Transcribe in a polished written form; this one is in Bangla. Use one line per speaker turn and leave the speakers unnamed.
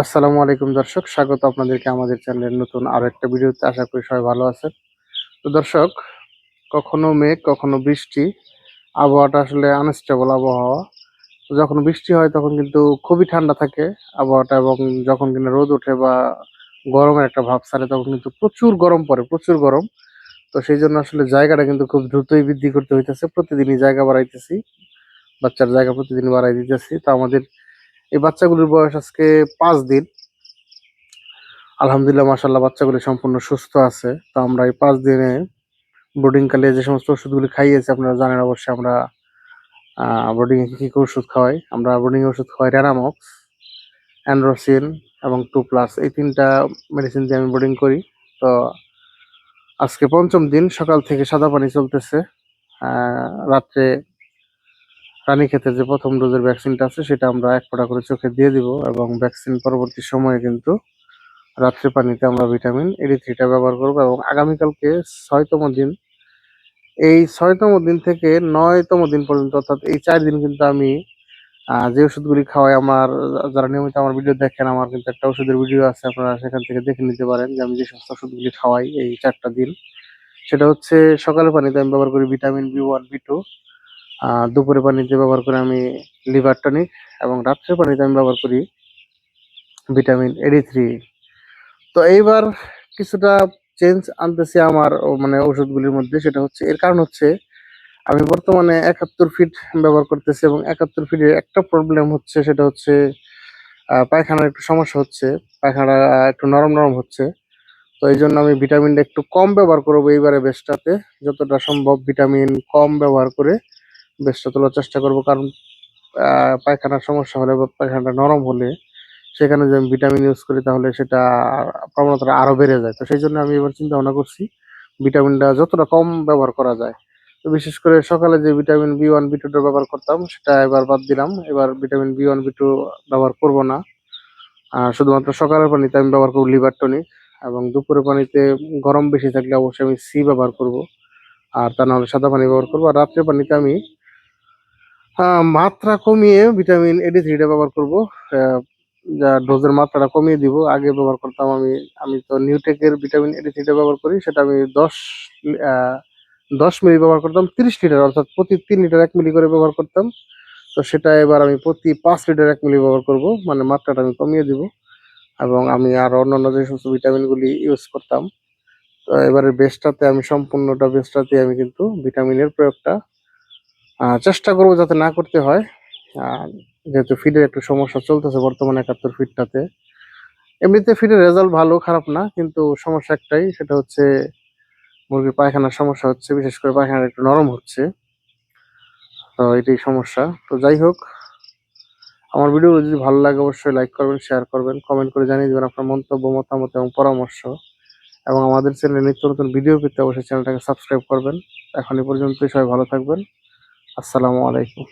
আসসালামু আলাইকুম দর্শক, স্বাগত আপনাদেরকে আমাদের চ্যানেলের নতুন আরো একটা ভিডিওতে। আশা করি সবাই ভালো আছেন। তো দর্শক, কখনো মেঘ কখনো বৃষ্টি, আবহাওয়াটা আসলে আনস্টেবল আবহাওয়া। তো যখন বৃষ্টি হয় তখন কিন্তু খুবই ঠান্ডা থাকে আবহাওয়াটা, এবং যখন কিনা রোদ ওঠে বা গরমের একটা ভাব ছাড়ে তখন কিন্তু প্রচুর গরম পড়ে, প্রচুর গরম। তো সেই জন্য আসলে জায়গাটা কিন্তু খুব দ্রুতই বৃদ্ধি করতে হইতেছে, প্রতিদিনই জায়গা বাড়াইতেছি, বাচ্চার জায়গা প্রতিদিন বাড়াই দিতেছি। তো আমাদের এই বাচ্চাগুলোর বয়স আজকে 5 দিন। আলহামদুলিল্লাহ, মাশাআল্লাহ, বাচ্চাগুলি সম্পূর্ণ সুস্থ আছে। তো আমরা এই 5 দিনে ব্রুডিং কালে যে সমস্ত ওষুধগুলি খাইয়েছি আপনারা জানেন অবশ্যই। আমরা ব্রুডিং এ কি কি ওষুধ খাওয়াই? আমরা ব্রুডিং এ ওষুধ খাওয়াই রেনামক্স, অ্যান্ড্রোসিন এবং 2+, এই 3টা মেডিসিন দিয়ে আমি ব্রুডিং করি। তো আজকে 5ম দিন, সকাল থেকে সাদা পানি চলতেছে। রাত্রে রানীক্ষেতের যে প্রথম ডোজের ভ্যাকসিনটা আছে সেটা আমরা 1 ফোঁটা করে চোখে দিয়ে দিব, এবং ভ্যাকসিন পরবর্তী সময়ে কিন্তু রাত্রে পানিতে আমরা ভিটামিন এডি 3টা ব্যবহার করব। এবং আগামীকালকে 6তম দিন, এই 6তম দিন থেকে 9তম দিন পর্যন্ত, অর্থাৎ এই 4 দিন কিন্তু আমি যে ওষুধগুলি খাওয়াই, আমার যারা নিয়মিত আমার ভিডিও দেখেন, আমার কিন্তু একটা ওষুধের ভিডিও আছে, আপনারা সেখান থেকে দেখে নিতে পারেন যে আমি যে সমস্ত ওষুধগুলি খাওয়াই এই 4টা দিন। সেটা হচ্ছে, সকালে পানিতে আমি ব্যবহার করি ভিটামিন বি1 বি2, দুপুরে পানিতে ব্যবহার করি আমি লিভার টনিক, এবং রাত্রে পানিতে আমি ব্যবহার করি ভিটামিন এডি 3। তো এইবার কিছুটা চেঞ্জ আনতেছি আমার মানে ওষুধগুলির মধ্যে। সেটা হচ্ছে, এর কারণ হচ্ছে আমি বর্তমানে 71 ফিট ব্যবহার করতেছি, এবং 71 ফিটের একটা প্রবলেম হচ্ছে, সেটা হচ্ছে পায়খানার একটু সমস্যা হচ্ছে। পায়খানাটা একটু নরম নরম হচ্ছে। তো এই জন্য আমি ভিটামিনটা একটু কম ব্যবহার করবো এইবারে বেস্টটাতে। যতটা সম্ভব ভিটামিন কম ব্যবহার করে বেস্টটা তোলার চেষ্টা করব। কারণ পায়খানার সমস্যা হলে বা পায়খানাটা নরম হলে সেখানে যদি আমি ভিটামিন ইউজ করি তাহলে সেটা প্রবণতাটা আরো বেড়ে যায়। তো সেই জন্য আমি এবার চিন্তা ভাবনা করছি ভিটামিনটা যতটা কম ব্যবহার করা যায়। তো বিশেষ করে সকালে যে ভিটামিন বি1 বি2টা ব্যবহার করতাম সেটা এবার বাদ দিলাম। এবার ভিটামিন বি1 বি2 ব্যবহার করব না। শুধুমাত্র সকালের পানিতে আমি ব্যবহার করব লিভার টনিক, এবং দুপুরের পানিতে গরম বেশি থাকলে অবশ্যই আমি সি ব্যবহার করব, আর তা নাহলে সাদা পানি ব্যবহার করব। আর রাত্রের পানিতে আমি মাত্রা কমিয়ে ভিটামিন এডি 3টা ব্যবহার করব। যা ডোজের মাত্রাটা কমিয়ে দিব। আগে ব্যবহার করতাম আমি আমি তো নিউটেকের ভিটামিন এডি 3টা ব্যবহার করি, সেটা আমি 10 মিলি ব্যবহার করতাম 30 লিটার, অর্থাৎ প্রতি 3 লিটার 1 মিলি করে ব্যবহার করতাম। তো সেটা এবার আমি প্রতি 5 লিটার 1 মিলি ব্যবহার করব, মানে মাত্রাটা আমি কমিয়ে দিব। এবং আমি আর অন্যান্য যে সমস্ত ভিটামিনগুলি ইউজ করতাম, তো এবারে বেস্টটাতে আমি সম্পূর্ণটা বেস্টটাতে আমি কিন্তু ভিটামিনের প্রয়োগটা চেষ্টা করবো যাতে না করতে হয়। আহ, যেহেতু ফিডের একটু সমস্যা চলতেছে বর্তমানে 71 ফিটটাতে। এমনিতে ফিডের রেজাল্ট ভালো, খারাপ না, কিন্তু সমস্যা একটাই, সেটা হচ্ছে মুরগির পায়খানার সমস্যা হচ্ছে, বিশেষ করে পায়খানা একটু নরম হচ্ছে। তো এটাই সমস্যা। তো যাই হোক, আমার ভিডিও যদি ভালো লাগে অবশ্যই লাইক করবেন, শেয়ার করবেন, কমেন্ট করে জানিয়ে দেবেন আপনার মন্তব্য, মতামত এবং পরামর্শ। এবং আমাদের চ্যানেলে নিত্য নতুন ভিডিও পেতে অবশ্যই চ্যানেলটাকে সাবস্ক্রাইব করবেন। এখন এই পর্যন্তই, সবাই ভালো থাকবেন। আসসালামু আলাইকুম।